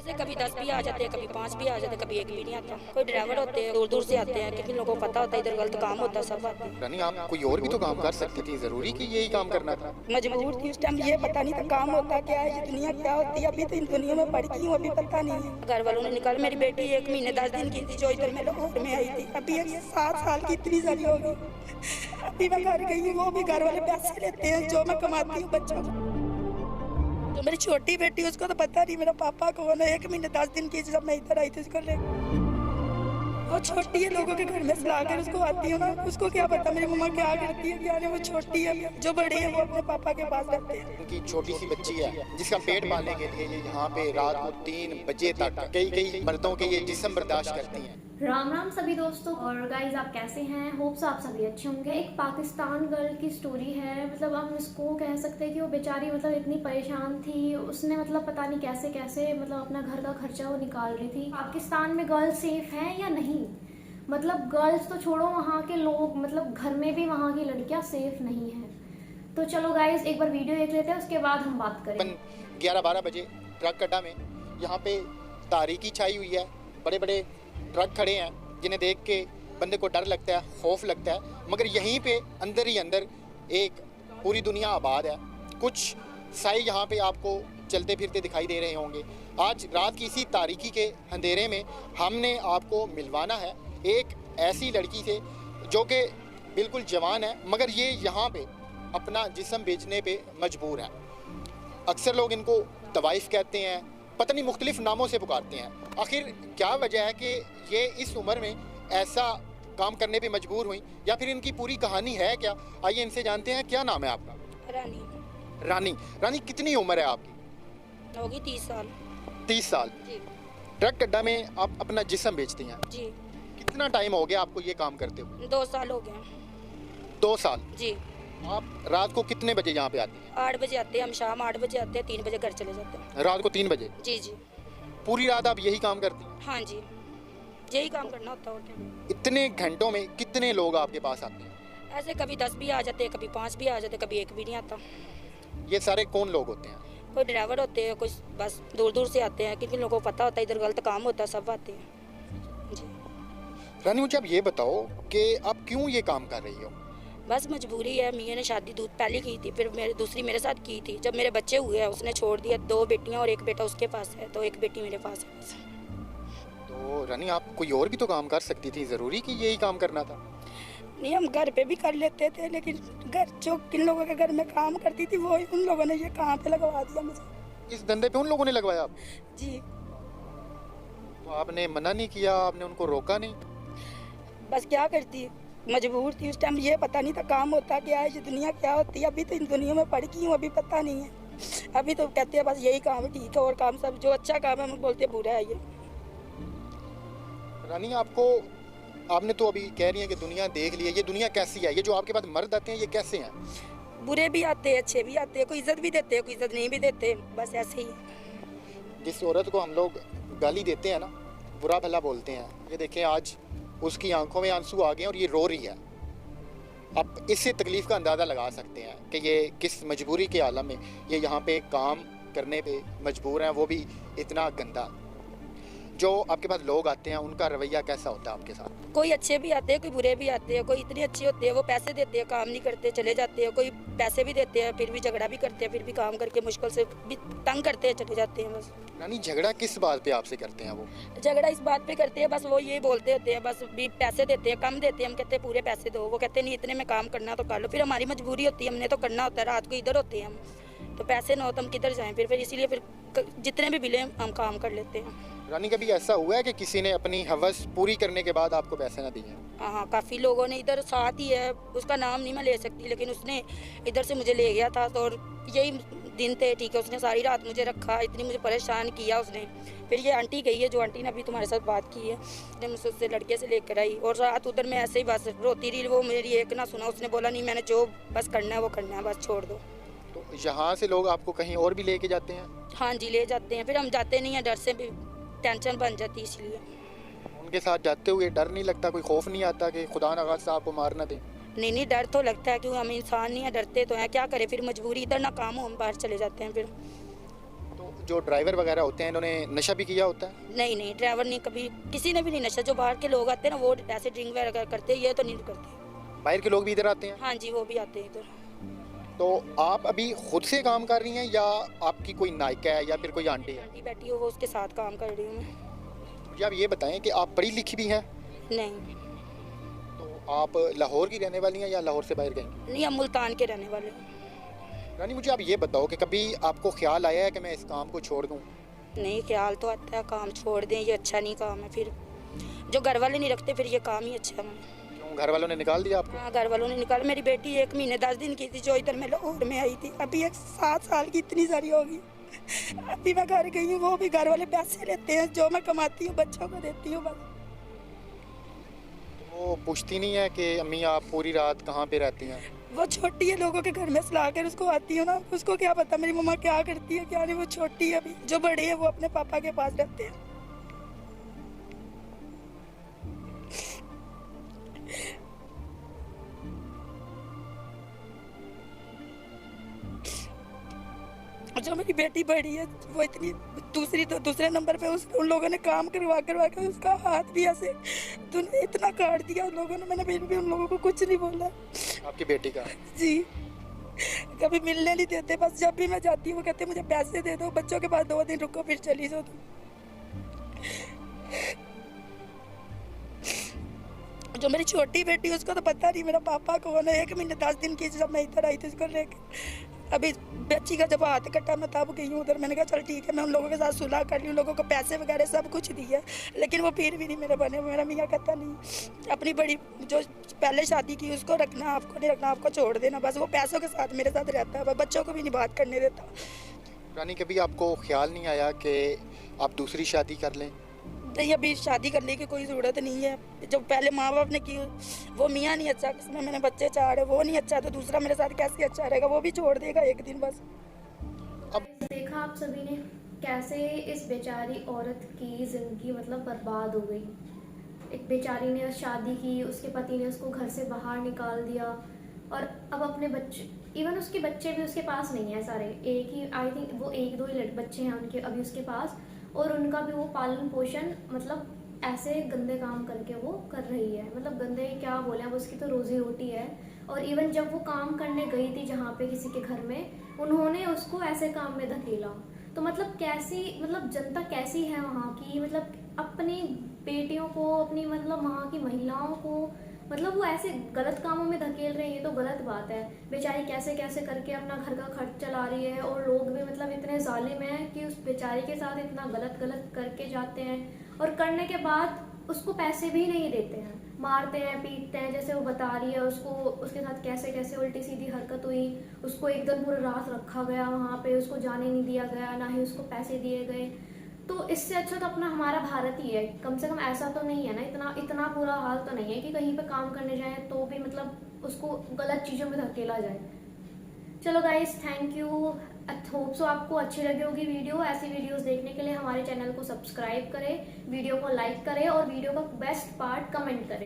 ऐसे कभी 10 भी आ जाते हैं, कभी 5 भी आ जाते हैं, कभी 1 भी नहीं आता। कोई ड्राइवर होते हैं दूर दूर से आते हैं, क्योंकि लोगों को पता होता है इधर गलत काम होता है, सब आते हैं। रानी, आप कोई और भी तो काम कर सकती थी, जरूरी कि यही काम करना था? मजबूर थी उस टाइम, ये पता नहीं था काम होता क्या है, ये दुनिया क्या होती है। अभी तो इन दुनिया में पड़ गई हूँ, अभी पता नहीं है। घर वालों ने निकाल, मेरी बेटी 1 महीने 10 दिन की थी जो इधर में लाहौर में आई थी। अभी 7 साल की इतनी सारी हो गई। अभी मैं घर गई हूँ, वो भी घर वाले पैसे लेते हैं जो मैं कमाती हूँ बच्चों को। तो मेरी छोटी बेटी, उसको तो पता नहीं मेरा पापा कौन है। 1 महीने 10 दिन की जब मैं इधर आई थी उसको ले, वो छोटी है, लोगों के घर में सला कर उसको आती हूँ ना, उसको क्या पता मेरी मम्मा क्या करती है क्या नहीं। वो छोटी है, जो बड़ी है वो अपने पापा के पास रहते हैं। उनकी छोटी सी बच्ची है जिसका पेट पालने के लिए ये यहाँ पे रात को 3 बजे तक कई मर्दों के ये जिस्म बर्दाश्त करती हैं। राम राम सभी दोस्तों और गाइज, आप कैसे हैं? होप्स आप सभी अच्छे होंगे। एक पाकिस्तान गर्ल की स्टोरी है। मतलब हम इसको कह सकते हैं कि वो बेचारी मतलब इतनी परेशान थी, उसने मतलब पता नहीं कैसे कैसे मतलब अपना घर का खर्चा वो निकाल रही थी। पाकिस्तान में गर्ल्स सेफ हैं या नहीं? मतलब गर्ल्स तो छोड़ो, वहाँ के लोग मतलब घर में भी वहाँ की लड़कियाँ सेफ नहीं हैं। तो चलो गाइज एक बार वीडियो देख लेते हैं, उसके बाद हम बात करें। 11-12 बजे ट्रक अड्डा में यहाँ पे तारीकी छाई हुई है। बड़े बड़े ट्रक खड़े हैं जिन्हें देख के बंदे को डर लगता है, खौफ लगता है। मगर यहीं पे अंदर ही अंदर एक पूरी दुनिया आबाद है। कुछ साए यहाँ पे आपको चलते फिरते दिखाई दे रहे होंगे। आज रात की इसी तारीकी के अंधेरे में हमने आपको मिलवाना है एक ऐसी लड़की से जो कि बिल्कुल जवान है, मगर ये यहाँ पे अपना जिस्म बेचने पे मजबूर है। अक्सर लोग इनको तवाइफ कहते हैं, पता नहीं मुख्तलिफ नामों से पुकारते हैं। आखिर क्या वजह है कि ये इस उम्र में ऐसा काम करने पे मजबूर हुई, या फिर इनकी पूरी कहानी है क्या? आइए इनसे जानते हैं। क्या नाम है आपका? रानी। रानी, कितनी उम्र है आपकी? होगी 30 साल। 30 साल जी। ट्रक अड्डा में आप अपना जिस्म बेचती हैं जी। कितना टाइम हो गया आपको ये काम करते हुए? 2 साल हो गए। 2 साल। जी। आप रात को कितने बजे यहाँ पे आती हैं? 8 बजे आते हैं हम, शाम 8 बजे आते हैं, 3 बजे घर चले जाते हैं। रात को 3 बजे? जी जी। पूरी रात आप यही काम करती हैं? हाँ जी, यही काम करना होता है और क्या। इतने घंटों में कितने लोग आपके पास आते हैं? ऐसे कभी 10 भी आ जाते हैं, कभी 5 भी आ जाते हैं, कभी 1 भी नहीं आता। ये सारे कौन लोग होते हैं? कोई ड्राइवर होते हैं, कोई बस दूर दूर से आते हैं, क्योंकि लोगों को पता होता है इधर गलत काम होता है, सब आते हैं जी। रानी, मुझे आप ये बताओ कि आप क्यों ये काम कर रही हो? बस मजबूरी है। मियाँ ने शादी दूध पहले की थी, फिर दूसरी मेरे साथ की थी। जब मेरे बच्चे हुए हैं उसने छोड़ दिया। 2 बेटियां और 1 बेटा उसके पास है, तो 1 बेटी मेरे पास है बस। तो रानी, आप कोई और भी तो काम कर सकती थी, ज़रूरी कि यही काम करना था? नहीं, हम घर पे भी कर लेते थे, लेकिन घर जो किन लोगों के घर में काम करती थी वो उन लोगों ने ये काम पे लगवा दिया मुझे। इस धंधे पे उन लोगों ने लगवाया आप? जी। तो आपने मना नहीं किया, आपने उनको रोका नहीं? बस क्या करती, मजबूर थी उस टाइम, ये पता नहीं था काम होता क्या है, ये दुनिया क्या होती है। अभी तो इन दुनिया में पड़ गई हूँ, अभी पता नहीं है। अभी तो कहते हैं बस यही काम ठीक है, और काम सब जो अच्छा काम है हम बोलते हैं बुरा है ये। रानी, आपने तो अभी कह रही हैं कि दुनिया देख ली है। ये दुनिया कैसी है? ये जो आपके पास मर्द आते हैं ये कैसे हैं? बुरे भी आते हैं, अच्छे भी आते हैं, कोई इज्जत भी देते हैं, कोई इज्जत नहीं भी देते, बस ऐसे ही। जिस औरत को हम लोग गाली देते हैं ना, बुरा भला बोलते हैं, ये देखें आज उसकी आंखों में आंसू आ गए और ये रो रही है। आप इससे तकलीफ़ का अंदाज़ा लगा सकते हैं कि ये किस मजबूरी के आलम में ये यहाँ पे काम करने पे मजबूर हैं, वो भी इतना गंदा। जो आपके पास लोग आते हैं उनका रवैया कैसा होता है आपके साथ? कोई अच्छे भी आते हैं, कोई बुरे भी आते हैं। कोई इतने अच्छे होते हैं वो पैसे देते हैं, काम नहीं करते, चले जाते हैं। कोई पैसे भी देते हैं, फिर भी झगड़ा भी करते हैं, फिर भी काम करके मुश्किल से भी तंग करते हैं, चले जाते हैं बस। रानी, झगड़ा किस बात पे आपसे करते हैं वो? झगड़ा इस बात पे करते हैं, बस वो ये बोलते होते हैं, बस भी पैसे देते हैं, कम देते हैं। हम कहते हैं पूरे पैसे दो, वो कहते नहीं इतने में काम करना तो कर लो। फिर हमारी मजबूरी होती है, हमने तो करना होता है, रात को इधर होते हैं हम, तो पैसे ना हो तो हम किधर जाएं फिर इसीलिए फिर जितने भी बिले हम काम कर लेते हैं। रानी, कभी ऐसा हुआ है कि किसी ने अपनी हवस पूरी करने के बाद आपको पैसे ना दिए? हाँ, काफ़ी लोगों ने। इधर साथ ही है, उसका नाम नहीं मैं ले सकती, लेकिन उसने इधर से मुझे ले गया था, तो और यही दिन थे, ठीक है, उसने सारी रात मुझे रखा, इतनी मुझे परेशान किया उसने। फिर ये आंटी गई है, जो आंटी ने अभी तुम्हारे साथ बात की है, जब मुझसे उससे लड़के से लेकर आई, और रात उधर मैं ऐसे ही बस रोती रही। वो मेरी एक ना सुना, उसने बोला नहीं मैंने जो बस करना है वो करना है, बस छोड़ दो। तो यहाँ से लोग आपको कहीं और भी लेके जाते हैं? हाँ जी, ले जाते हैं, फिर हम जाते नहीं हैं, डर से भी टेंशन बन जाती है इसलिए। उनके साथ जाते हुए डर नहीं लगता, कोई खौफ नहीं आता कि खुदा न खास्ता आपको मार ना दे? नहीं, डर तो लगता है, क्योंकि हम इंसान नहीं है, डरते तो हैं, क्या करें फिर, मजबूरी, इधर ना काम हो हम बाहर चले जाते हैं फिर। तो जो ड्राइवर वगैरह होते हैं इन्होंने नशा भी किया होता है? नहीं नहीं, ड्राइवर नहीं, कभी किसी ने भी नहीं नशा। जो बाहर के लोग आते हैं ना वो ऐसे ड्रिंक वगैरह करते हैं, ये तो नहीं करते। बाहर के लोग भी इधर आते हैं? हाँ जी, वो भी आते हैं इधर। तो आप अभी खुद से काम कर रही हैं या आपकी कोई नायिका है या फिर कोई आंटी है? आंटी बैठी हो, वो उसके साथ काम कर रही हूँ मैं। मुझे आप ये बताएं कि आप पढ़ी लिखी भी हैं? नहीं तो आप लाहौर की रहने वाली हैं या लाहौर से बाहर गई? नहीं, हम मुल्तान के रहने वाले हैं। रानी मुझे आप ये बताओ कि कभी आपको ख्याल आया है कि मैं इस काम को छोड़ दूं? नहीं, ख्याल तो आता है काम छोड़ दें, ये अच्छा नहीं काम है। फिर जो घर वाले नहीं रखते फिर ये काम ही अच्छा है। क्यों, घर वालों ने निकाल दिया आपको? हाँ, घर वालों ने निकाला। मेरी बेटी 1 महीने 10 दिन की थी जो इधर मैं लाहौर में आई थी। अभी एक 7 साल की इतनी सारी होगी। अभी मैं घर गई हूँ, वो भी घर वाले पैसे लेते हैं, जो मैं कमाती हूँ बच्चों को देती हूँ बस। वो पूछती नहीं है कि अम्मी आप पूरी रात कहाँ पे रहती हैं? वो छोटी है, लोगों के घर में सुला कर उसको आती हूँ ना, उसको क्या पता मेरी मम्मा क्या करती है क्या नहीं। वो छोटी है अभी, जो बड़े हैं वो अपने पापा के पास रहते हैं। जो मेरी बेटी बड़ी है वो इतनी दूसरे नंबर पे उन लोगों ने काम करवा के उसका हाथ भी ऐसे इतना काट दिया उन लोगों ने। मैंने फिर भी उन लोगों को कुछ नहीं बोला। आपकी बेटी का? जी, कभी मिलने नहीं देते। बस जब भी मैं जाती हूँ वो कहते मुझे पैसे दे दो, बच्चों के पास 2 दिन रुको फिर चली जाओ तुम। जो मेरी छोटी बेटी है उसको तो पता नहीं मेरा पापा कौन है। 1 महीने 10 दिन की जब मैं इधर आई थी उसको लेकर। अभी बच्ची का जब हाथ कटा मैं तब गई हूँ उधर। मैंने कहा चल ठीक है, मैं उन लोगों के साथ सुलह कर ली, उन लोगों को पैसे वगैरह सब कुछ दिया, लेकिन वो फिर भी नहीं मेरे बने। मेरा मियाँ कहता नहीं, अपनी बड़ी जो पहले शादी की उसको रखना, आपको नहीं रखना, आपको छोड़ देना बस। वो पैसों के साथ मेरे साथ रहता है, बच्चों को भी नहीं बात करने देता। रानी कभी आपको ख्याल नहीं आया कि आप दूसरी शादी कर लें? नहीं, अभी शादी करने की कोई ज़रूरत नहीं है। जो पहले माँ बाप ने की, वो मियाँ नहीं अच्छा, जिसमें मैंने बच्चे 4 है वो नहीं अच्छा, तो दूसरा मेरे साथ कैसे अच्छा रहेगा? वो भी छोड़ देगा एक दिन बस। अब देखा आप सभी ने कैसे इस बेचारी औरत की ज़िंदगी मतलब बर्बाद हो गई। एक बेचारी ने शादी की, उसके पति ने उसको घर से बाहर निकाल दिया और अब अपने बच्चे, इवन उसके बच्चे भी उसके पास नहीं है सारे। एक ही, आई थिंक वो 1-2 ही बच्चे हैं उनके अभी उसके पास, और उनका भी वो पालन पोषण मतलब ऐसे गंदे काम करके वो कर रही है। मतलब गंदे क्या बोले, अब उसकी तो रोजी रोटी है। और इवन जब वो काम करने गई थी जहाँ पे किसी के घर में, उन्होंने उसको ऐसे काम में धकेला। तो मतलब कैसी, मतलब जनता कैसी है वहाँ की, मतलब अपनी बेटियों को, अपनी मतलब वहाँ की महिलाओं को मतलब वो ऐसे गलत कामों में धकेल रहे हैं। ये तो गलत बात है। बेचारी कैसे कैसे करके अपना घर का खर्च चला रही है, और लोग भी मतलब इतने जालिम हैं कि उस बेचारी के साथ इतना गलत करके जाते हैं, और करने के बाद उसको पैसे भी नहीं देते हैं, मारते हैं, पीटते हैं। जैसे वो बता रही है, उसको उसके साथ कैसे कैसे उल्टी सीधी हरकत हुई। उसको एक दिन पूरी रात रखा गया वहाँ पे, उसको जाने नहीं दिया गया, ना ही उसको पैसे दिए गए। तो इससे अच्छा तो अपना हमारा भारत ही है। कम से कम ऐसा तो नहीं है ना, इतना बुरा हाल तो नहीं है कि कहीं पे काम करने जाए तो भी मतलब उसको गलत चीज़ों में धकेला जाए। चलो guys, thank you. Hope so आपको अच्छी लगी होगी वीडियो। ऐसी वीडियोस देखने के लिए हमारे चैनल को सब्सक्राइब करें, वीडियो को लाइक करें और वीडियो का बेस्ट पार्ट कमेंट करें।